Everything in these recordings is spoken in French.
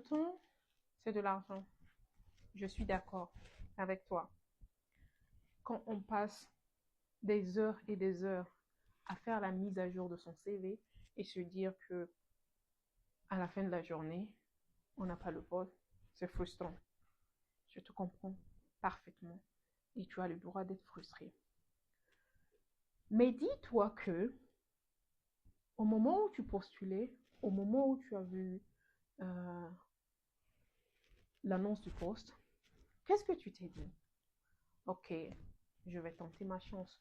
le temps, c'est de l'argent. Je suis d'accord avec toi. Quand on passe des heures et des heures à faire la mise à jour de son CV et se dire que à la fin de la journée, on n'a pas le poste, c'est frustrant. Je te comprends parfaitement et tu as le droit d'être frustré. Mais dis-toi que au moment où tu postulais, au moment où tu as vu euh, l'annonce du poste, qu'est-ce que tu t'es dit? Ok, je vais tenter ma chance.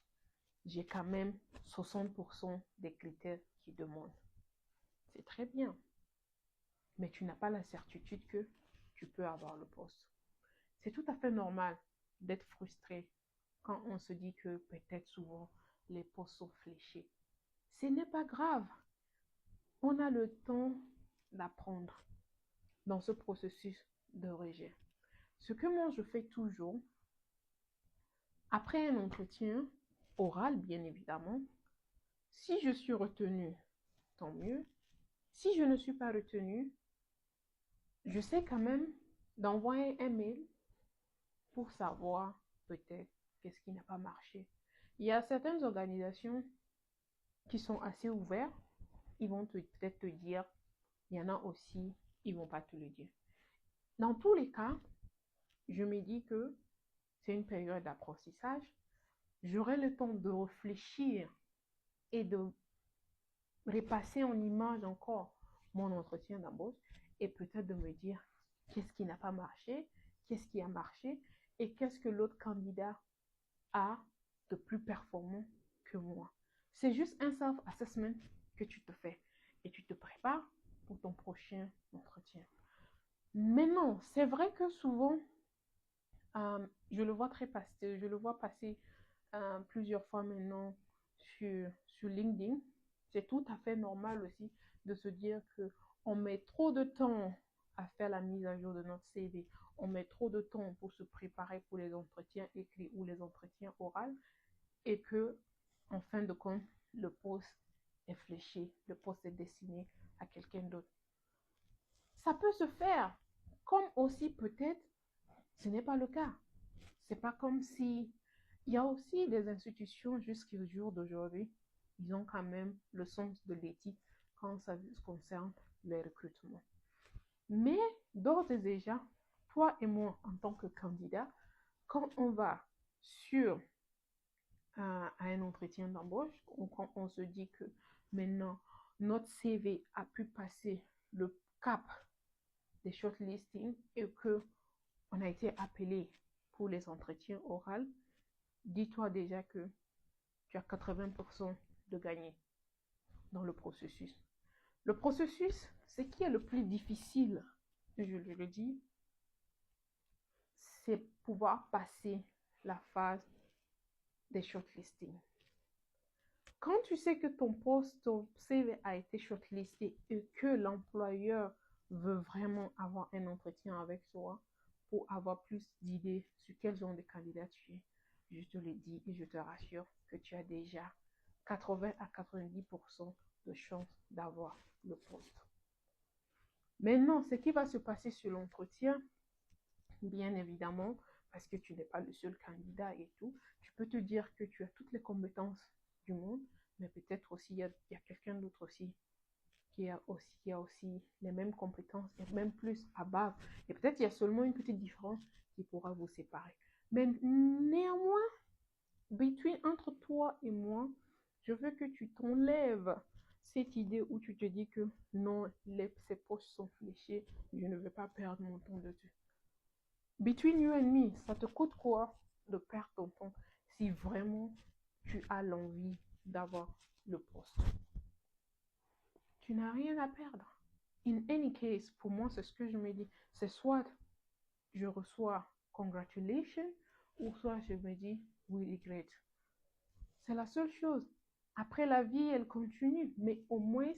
J'ai quand même 60% des critères qui demandent. C'est très bien, mais tu n'as pas la certitude que tu peux avoir le poste. C'est tout à fait normal d'être frustré quand on se dit que peut-être souvent les postes sont fléchés. Ce n'est pas grave. On a le temps d'apprendre dans ce processus de rejet. Ce que moi je fais toujours, après un entretien oral bien évidemment, si je suis retenue, tant mieux. Si je ne suis pas retenue, je sais quand même d'envoyer un mail pour savoir peut-être qu'est-ce qui n'a pas marché. Il y a certaines organisations qui sont assez ouvertes, ils vont peut-être te dire, il y en a aussi, ils vont pas te le dire. Dans tous les cas, je me dis que c'est une période d'apprentissage. J'aurai le temps de réfléchir et de repasser en image encore mon entretien d'embauche et peut-être de me dire qu'est-ce qui n'a pas marché, qu'est-ce qui a marché et qu'est-ce que l'autre candidat a de plus performant que moi. C'est juste un self-assessment que tu te fais et tu te prépares pour ton prochain entretien. Mais non, c'est vrai que souvent, je le vois passer plusieurs fois maintenant sur LinkedIn. C'est tout à fait normal aussi de se dire que on met trop de temps à faire la mise à jour de notre CV. On met trop de temps pour se préparer pour les entretiens écrits ou les entretiens oraux et que, en fin de compte, le poste est fléché, le poste est destiné à quelqu'un d'autre. Ça peut se faire, comme aussi peut-être ce n'est pas le cas. C'est pas comme si il y a aussi des institutions jusqu'au jour d'aujourd'hui, ils ont quand même le sens de l'éthique quand ça concerne les recrutements. Mais d'ores et déjà, toi et moi, en tant que candidat, quand on va sur à un entretien d'embauche, ou quand on se dit que maintenant notre CV a pu passer le cap des shortlistings et que on a été appelé pour les entretiens oraux, dis-toi déjà que tu as 80% de gagné dans le processus. Le processus, ce qui est le plus difficile, je le dis, c'est pouvoir passer la phase des shortlistings. Quand tu sais que ton CV a été shortlisté et que l'employeur veut vraiment avoir un entretien avec toi pour avoir plus d'idées sur quel genre de candidat tu es, je te le dis et je te rassure que tu as déjà 80 à 90% de chances d'avoir le poste. Maintenant, ce qui va se passer sur l'entretien, bien évidemment, parce que tu n'es pas le seul candidat et tout, tu peux te dire que tu as toutes les compétences du monde, mais peut-être aussi il y a quelqu'un d'autre aussi qui a aussi les mêmes compétences et même plus à base. Et peut-être il y a seulement une petite différence qui pourra vous séparer. Mais néanmoins, entre toi et moi, je veux que tu t'enlèves cette idée où tu te dis que non, ces poches sont fléchées, je ne vais pas perdre mon temps dessus. Between you and me, ça te coûte quoi de perdre ton temps si vraiment tu as l'envie d'avoir le poste? Tu n'as rien à perdre. In any case, pour moi, c'est ce que je me dis. C'est soit je reçois congratulations ou soit je me dis we regret. C'est la seule chose. Après, la vie, elle continue. Mais au moins,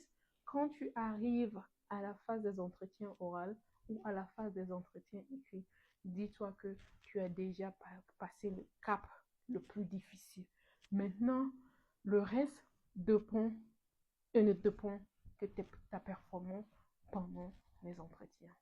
quand tu arrives à la phase des entretiens oraux ou à la phase des entretiens écrits, dis-toi que tu as déjà passé le cap le plus difficile. Maintenant, le reste ne dépend que de ta performance pendant les entretiens.